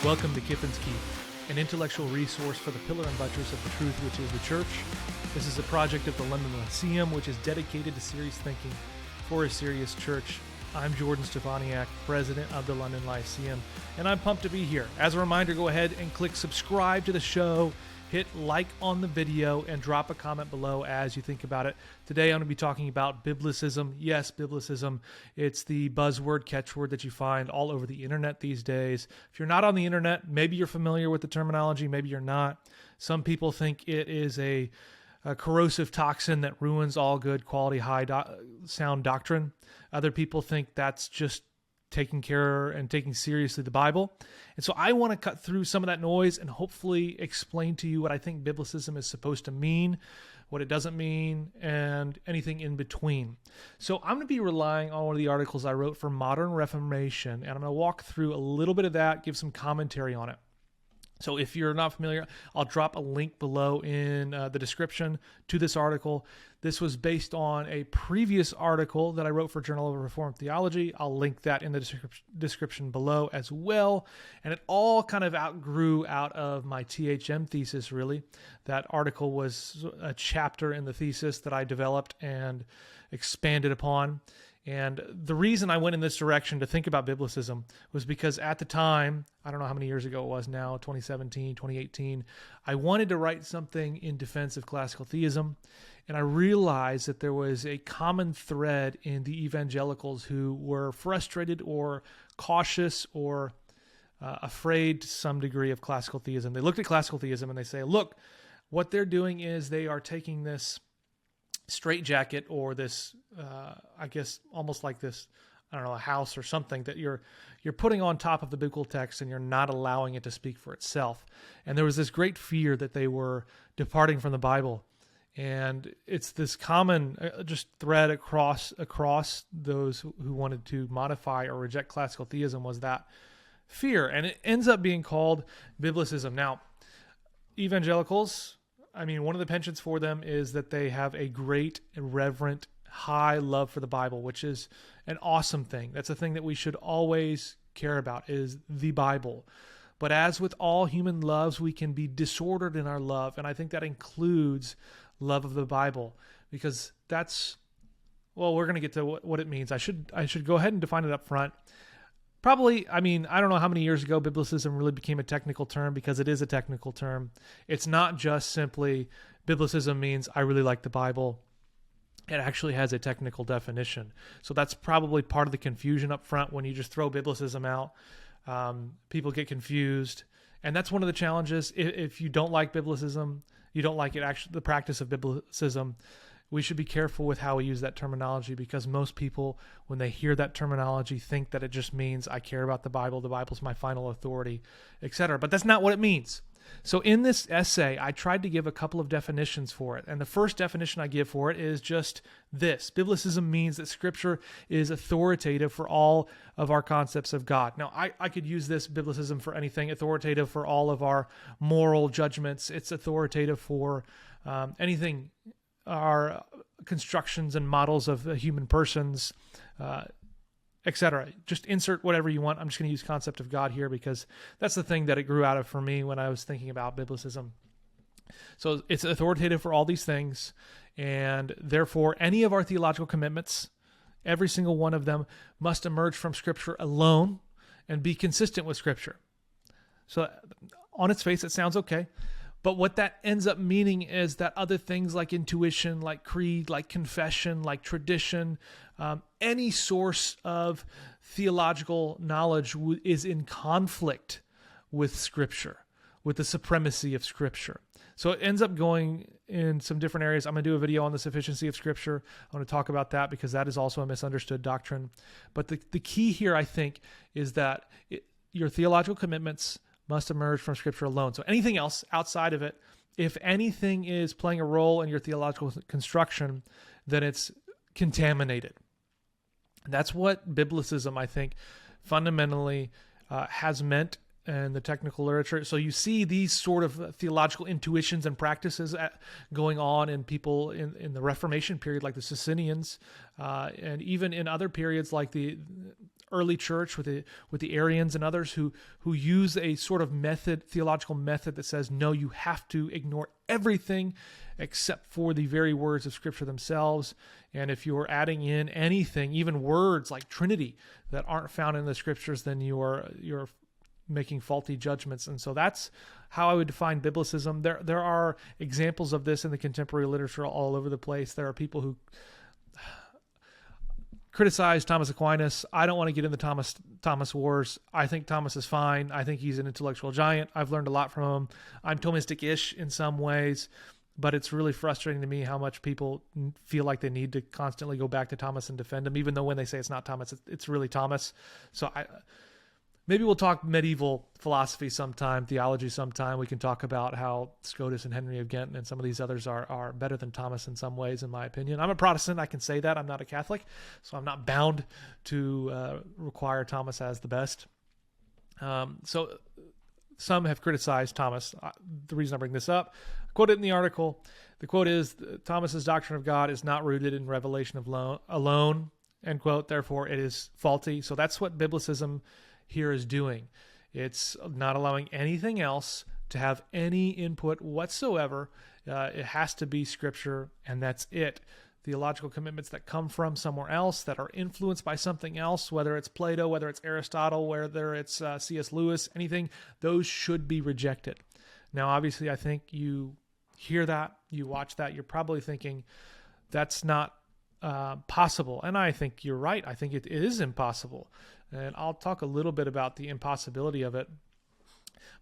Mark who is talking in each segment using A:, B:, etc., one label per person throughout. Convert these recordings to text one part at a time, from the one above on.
A: Welcome to Kiffin's Key, an intellectual resource for the pillar and buttress of the truth, which is the church. This is a project of the London Lyceum, which is dedicated to serious thinking for a serious church. I'm Jordan Stefaniak, president of the London Lyceum, and I'm pumped to be here. As a reminder, go ahead and click subscribe to the show, hit like on the video, and drop a comment below as you think about it. Today, I'm going to be talking about Biblicism. Yes, Biblicism. It's the buzzword, catchword that you find all over the internet these days. If you're not on the internet, maybe you're familiar with the terminology, maybe you're not. Some people think it is a corrosive toxin that ruins all good quality, sound doctrine. Other people think that's just taking care and taking seriously the Bible. And so I want to cut through some of that noise and hopefully explain to you what I think Biblicism is supposed to mean, what it doesn't mean, and anything in between. So I'm going to be relying on one of the articles I wrote for Modern Reformation, and I'm going to walk through a little bit of that, give some commentary on it. So if you're not familiar, I'll drop a link below in the description to this article. This was based on a previous article that I wrote for Journal of Reformed Theology. I'll link that in the description below as well. And it all kind of outgrew out of my THM thesis, really. That article was a chapter in the thesis that I developed and expanded upon. And the reason I went in this direction to think about Biblicism was because at the time, I don't know how many years ago it was now, 2017, 2018, I wanted to write something in defense of classical theism. And I realized that there was a common thread in the evangelicals who were frustrated or cautious or afraid to some degree of classical theism. They looked at classical theism and they say, look, what they're doing is they are taking this straitjacket or this, I guess, almost like this, I don't know, a house or something that you're putting on top of the biblical text and you're not allowing it to speak for itself. And there was this great fear that they were departing from the Bible. And it's this common just thread across those who wanted to modify or reject classical theism was that fear. And it ends up being called Biblicism. Now, evangelicals, I mean, one of the penchants for them is that they have a great, reverent, high love for the Bible, which is an awesome thing. That's a thing that we should always care about, is the Bible. But as with all human loves, we can be disordered in our love, and I think that includes love of the Bible, because that's, well, we're going to get to what it means. I should go ahead and define it up front. Probably, I mean, I don't know how many years ago Biblicism really became a technical term, because it is a technical term. It's not just simply Biblicism means I really like the Bible. It actually has a technical definition. So that's probably part of the confusion up front when you just throw Biblicism out. People get confused. And that's one of the challenges. If you don't like Biblicism, you don't like it, actually, the practice of Biblicism, we should be careful with how we use that terminology, because most people, when they hear that terminology, think that it just means I care about the Bible's my final authority, etc. But that's not what it means. So in this essay, I tried to give a couple of definitions for it. And the first definition I give for it is just this. Biblicism means that Scripture is authoritative for all of our concepts of God. Now, I could use this Biblicism for anything, authoritative for all of our moral judgments. It's authoritative for anything, our constructions and models of human persons, etc. Just insert whatever you want. I'm just going to use concept of God here because that's the thing that it grew out of for me when I was thinking about Biblicism. So it's authoritative for all these things, and therefore any of our theological commitments, every single one of them, must emerge from Scripture alone and be consistent with Scripture. So on its face, it sounds okay. But what that ends up meaning is that other things like intuition, like creed, like confession, like tradition, any source of theological knowledge is in conflict with Scripture, with the supremacy of Scripture. So it ends up going in some different areas. I'm going to do a video on the sufficiency of Scripture. I want to talk about that because that is also a misunderstood doctrine. But the key here, I think, is that your theological commitments must emerge from Scripture alone. So anything else outside of it, if anything is playing a role in your theological construction, then it's contaminated. That's what Biblicism, I think, fundamentally has meant in the technical literature. So you see these sort of theological intuitions and practices going on in people in the Reformation period, like the Socinians, and even in other periods like the early church with the Arians and others who use a sort of theological method that says, no, you have to ignore everything except for the very words of Scripture themselves. And if you're adding in anything, even words like Trinity that aren't found in the Scriptures, then you're making faulty judgments. And so that's how I would define Biblicism. There are examples of this in the contemporary literature all over the place. There are people who criticize Thomas Aquinas. I don't want to get in the Thomas wars. I think Thomas is fine. I think he's an intellectual giant. I've learned a lot from him. I'm Thomistic-ish in some ways, but it's really frustrating to me how much people feel like they need to constantly go back to Thomas and defend him, even though when they say it's not Thomas, it's really Thomas. So maybe we'll talk medieval philosophy sometime, theology sometime. We can talk about how Scotus and Henry of Ghent and some of these others are better than Thomas in some ways, in my opinion. I'm a Protestant. I can say that. I'm not a Catholic, so I'm not bound to require Thomas as the best. So some have criticized Thomas. The reason I bring this up, I quote it in the article. The quote is, Thomas's doctrine of God is not rooted in revelation alone, end quote. Therefore, it is faulty. So that's what Biblicism here is doing. It's not allowing anything else to have any input whatsoever. It has to be Scripture, and that's it. Theological commitments that come from somewhere else, that are influenced by something else, whether it's Plato, whether it's Aristotle, whether it's C.S. Lewis, anything, those should be rejected. Now, obviously, I think you hear that, you watch that, you're probably thinking that's not possible. And I think you're right. I think it is impossible. And I'll talk a little bit about the impossibility of it.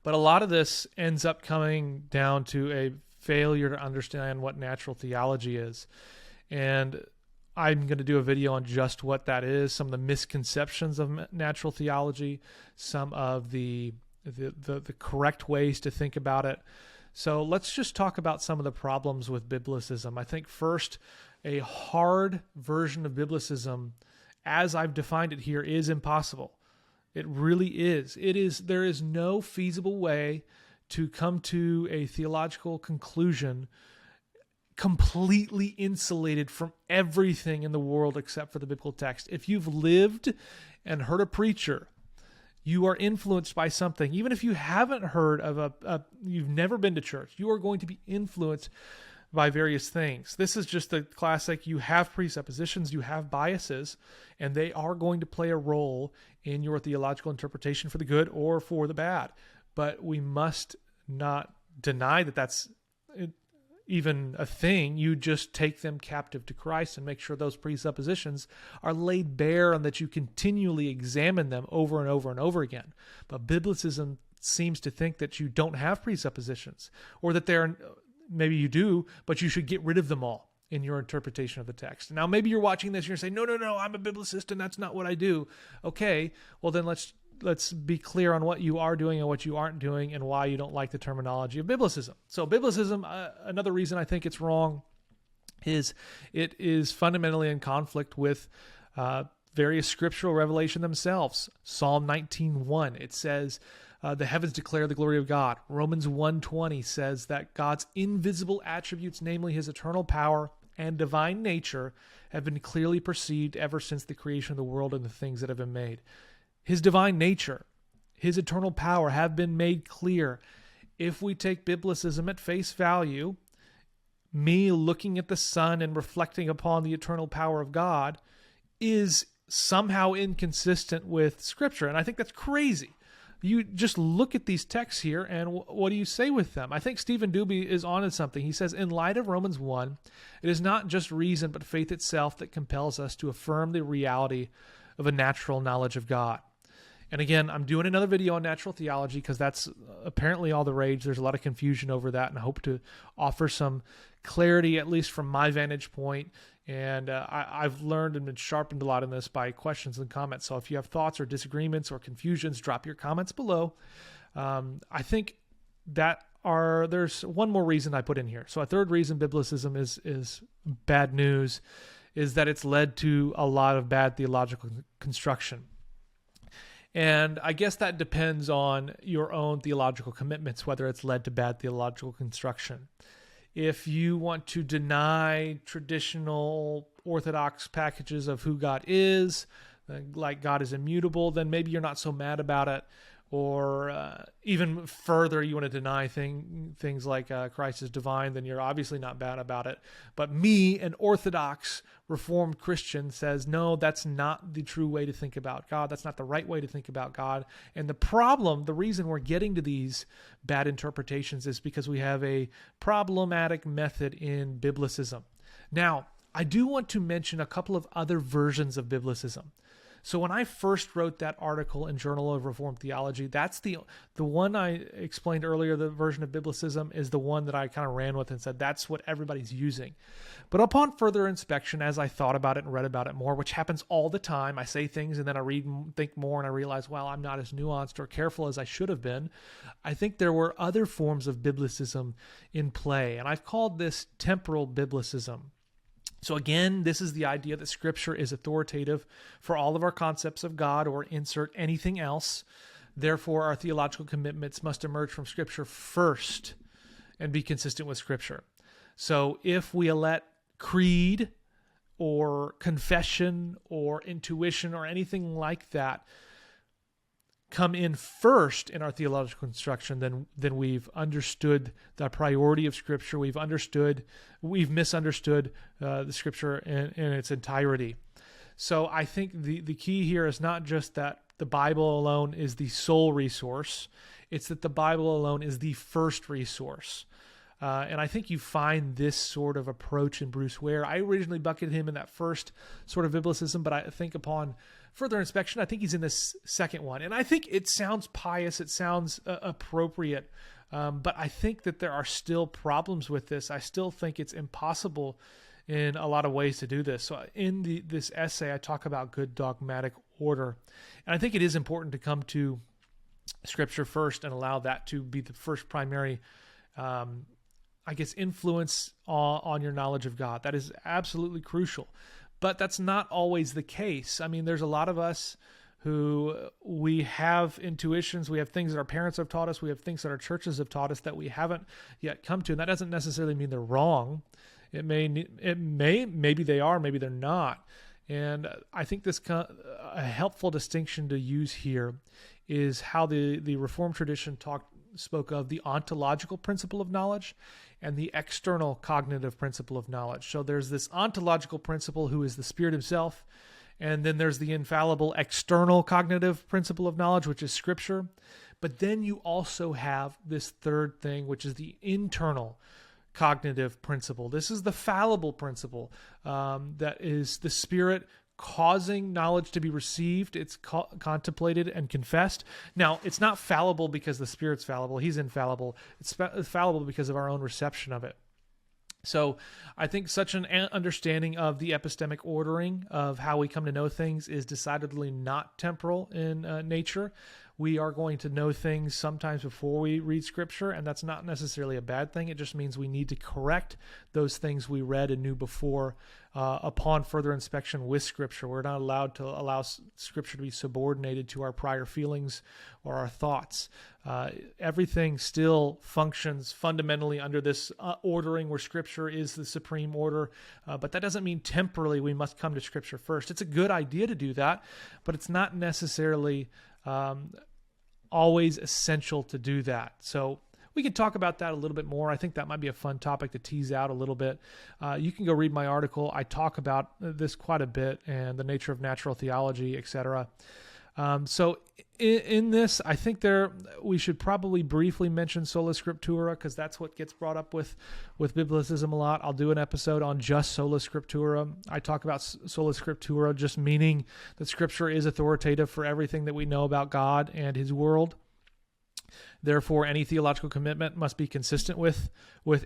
A: But a lot of this ends up coming down to a failure to understand what natural theology is. And I'm going to do a video on just what that is, some of the misconceptions of natural theology, some of the correct ways to think about it. So let's just talk about some of the problems with Biblicism. I think first, a hard version of Biblicism, as I've defined it here, is impossible. It really is. There is no feasible way to come to a theological conclusion completely insulated from everything in the world except for the biblical text. If you've lived and heard a preacher, you are influenced by something. Even if you haven't heard of you've never been to church, you are going to be influenced by various things. This is just the classic, you have presuppositions, you have biases, and they are going to play a role in your theological interpretation for the good or for the bad. But we must not deny that that's even a thing. You just take them captive to Christ and make sure those presuppositions are laid bare and that you continually examine them over and over and over again. But Biblicism seems to think that you don't have presuppositions, or that they're maybe you do, but you should get rid of them all in your interpretation of the text. Now, maybe you're watching this and you're saying, no, I'm a Biblicist and that's not what I do. Okay, well then let's be clear on what you are doing and what you aren't doing and why you don't like the terminology of Biblicism. So Biblicism, another reason I think it's wrong is it is fundamentally in conflict with various scriptural revelation themselves. Psalm 19:1, it says, the heavens declare the glory of God. Romans 1:20 says that God's invisible attributes, namely his eternal power and divine nature, have been clearly perceived ever since the creation of the world and the things that have been made. His divine nature, his eternal power have been made clear. If we take Biblicism at face value, me looking at the sun and reflecting upon the eternal power of God is somehow inconsistent with Scripture. And I think that's crazy. You just look at these texts here, and what do you say with them? I think Stephen Doobie is onto something. He says, in light of Romans 1, it is not just reason, but faith itself that compels us to affirm the reality of a natural knowledge of God. And again, I'm doing another video on natural theology because that's apparently all the rage. There's a lot of confusion over that, and I hope to offer some clarity, at least from my vantage point. And I've learned and been sharpened a lot in this by questions and comments. So if you have thoughts or disagreements or confusions, drop your comments below. I think there's one more reason I put in here. So a third reason Biblicism is bad news is that it's led to a lot of bad theological construction. And I guess that depends on your own theological commitments, whether it's led to bad theological construction. If you want to deny traditional Orthodox packages of who God is, like God is immutable, then maybe you're not so mad about it. Or even further, you want to deny things like Christ is divine, then you're obviously not bad about it. But me, an Orthodox Reformed Christian, says, no, that's not the true way to think about God. That's not the right way to think about God. And the reason we're getting to these bad interpretations is because we have a problematic method in Biblicism. Now, I do want to mention a couple of other versions of Biblicism. So when I first wrote that article in Journal of Reformed Theology, that's the one I explained earlier. The version of Biblicism is the one that I kind of ran with and said that's what everybody's using. But upon further inspection, as I thought about it and read about it more, which happens all the time, I say things and then I read and think more and I realize, well, I'm not as nuanced or careful as I should have been. I think there were other forms of Biblicism in play, and I've called this temporal Biblicism. So again, this is the idea that Scripture is authoritative for all of our concepts of God, or insert anything else. Therefore, our theological commitments must emerge from Scripture first and be consistent with Scripture. So if we let creed or confession or intuition or anything like that come in first in our theological construction, then we've understood the priority of Scripture. We've misunderstood the Scripture in its entirety. So I think the key here is not just that the Bible alone is the sole resource. It's that the Bible alone is the first resource. And I think you find this sort of approach in Bruce Ware. I originally bucketed him in that first sort of Biblicism, but I think upon further inspection, I think he's in this second one. And I think it sounds pious, it sounds appropriate, but I think that there are still problems with this. I still think it's impossible in a lot of ways to do this. So in this essay, I talk about good dogmatic order. And I think it is important to come to Scripture first and allow that to be the first primary influence on your knowledge of God. That is absolutely crucial. But that's not always the case. I mean, there's a lot of us who we have intuitions, we have things that our parents have taught us, we have things that our churches have taught us that we haven't yet come to. And that doesn't necessarily mean they're wrong. Maybe they are, maybe they're not. And I think a helpful distinction to use here is how the Reformed tradition spoke of the ontological principle of knowledge and the external cognitive principle of knowledge. So there's this ontological principle, who is the Spirit himself, and then there's the infallible external cognitive principle of knowledge, which is Scripture. But then you also have this third thing, which is the internal cognitive principle. This is the fallible principle, that is the Spirit causing knowledge to be received. It's contemplated and confessed. Now, it's not fallible because the Spirit's fallible. He's infallible. It's fallible because of our own reception of it. So I think such an understanding of the epistemic ordering of how we come to know things is decidedly not temporal in nature. We are going to know things sometimes before we read Scripture, and that's not necessarily a bad thing. It just means we need to correct those things we read and knew before upon further inspection with Scripture. We're not allowed to allow Scripture to be subordinated to our prior feelings or our thoughts. Everything still functions fundamentally under this ordering where Scripture is the supreme order, but that doesn't mean temporally we must come to Scripture first. It's a good idea to do that, but it's not necessarily always essential to do that. So we can talk about that a little bit more. I think that might be a fun topic to tease out a little bit. You can go read my article. I talk about this quite a bit and the nature of natural theology, etc. So in this, I think we should probably briefly mention sola scriptura, because that's what gets brought up with Biblicism a lot. I'll do an episode on just sola scriptura. I talk about sola scriptura just meaning that Scripture is authoritative for everything that we know about God and His world. Therefore, any theological commitment must be consistent with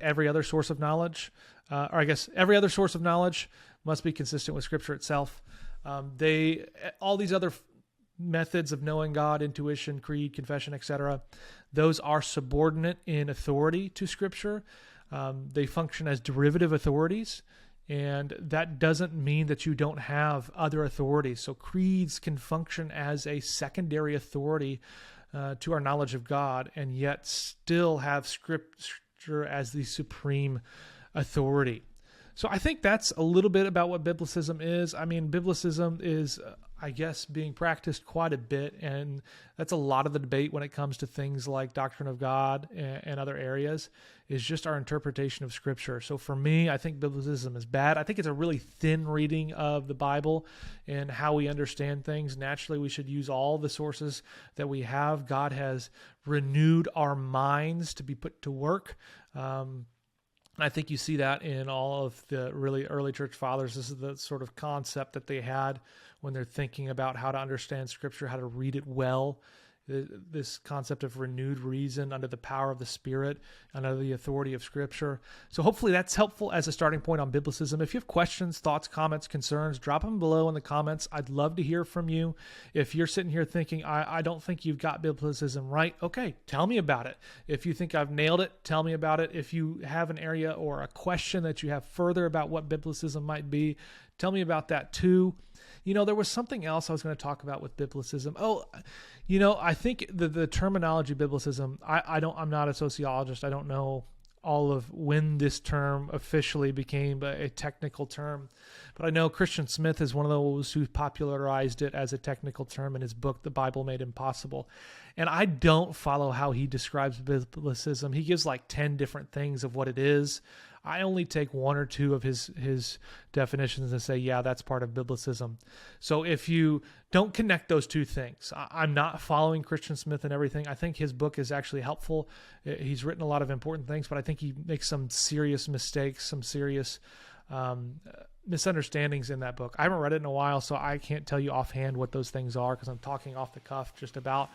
A: every other source of knowledge. Every other source of knowledge must be consistent with Scripture itself. All these other methods of knowing God, intuition, creed, confession, etc., those are subordinate in authority to Scripture. They function as derivative authorities, and that doesn't mean that you don't have other authorities. So creeds can function as a secondary authority to our knowledge of God, and yet still have Scripture as the supreme authority. So I think that's a little bit about what Biblicism is. I mean, Biblicism is, I guess, being practiced quite a bit. And that's a lot of the debate when it comes to things like doctrine of God and other areas, is just our interpretation of Scripture. So for me, I think Biblicism is bad. I think it's a really thin reading of the Bible and how we understand things. Naturally, we should use all the sources that we have. God has renewed our minds to be put to work. I think you see that in all of the really early church fathers. This is the sort of concept that they had when they're thinking about how to understand Scripture, how to read it well. This concept of renewed reason under the power of the Spirit, under the authority of Scripture. So hopefully that's helpful as a starting point on Biblicism. If you have questions, thoughts, comments, concerns, drop them below in the comments. I'd love to hear from you. If you're sitting here thinking, I don't think you've got Biblicism right, okay, tell me about it. If you think I've nailed it, tell me about it. If you have an area or a question that you have further about what Biblicism might be, tell me about that too. There was something else I was going to talk about with Biblicism. I think the terminology Biblicism, I'm not a sociologist. I don't know all of when this term officially became a technical term, but I know Christian Smith is one of those who popularized it as a technical term in his book, The Bible Made Impossible. And I don't follow how he describes Biblicism. He gives like 10 different things of what it is. I only take one or two of his definitions and say, yeah, that's part of Biblicism. So if you don't connect those two things, I'm not following Christian Smith and everything. I think his book is actually helpful. He's written a lot of important things, but I think he makes some serious mistakes, some serious misunderstandings in that book. I haven't read it in a while, so I can't tell you offhand what those things are because I'm talking off the cuff just about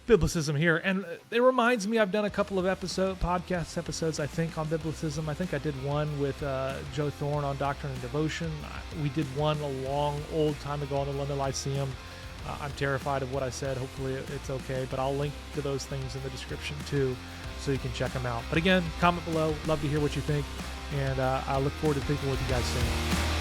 A: Biblicism here. And it reminds me, I've done a couple of podcast episodes, I think, on Biblicism. I think I did one with Joe Thorne on Doctrine and Devotion. We did one old time ago on the London Lyceum. I'm terrified of what I said. Hopefully it's okay, but I'll link to those things in the description too, so you can check them out. But again, comment below. Love to hear what you think, and I look forward to thinking with you guys soon.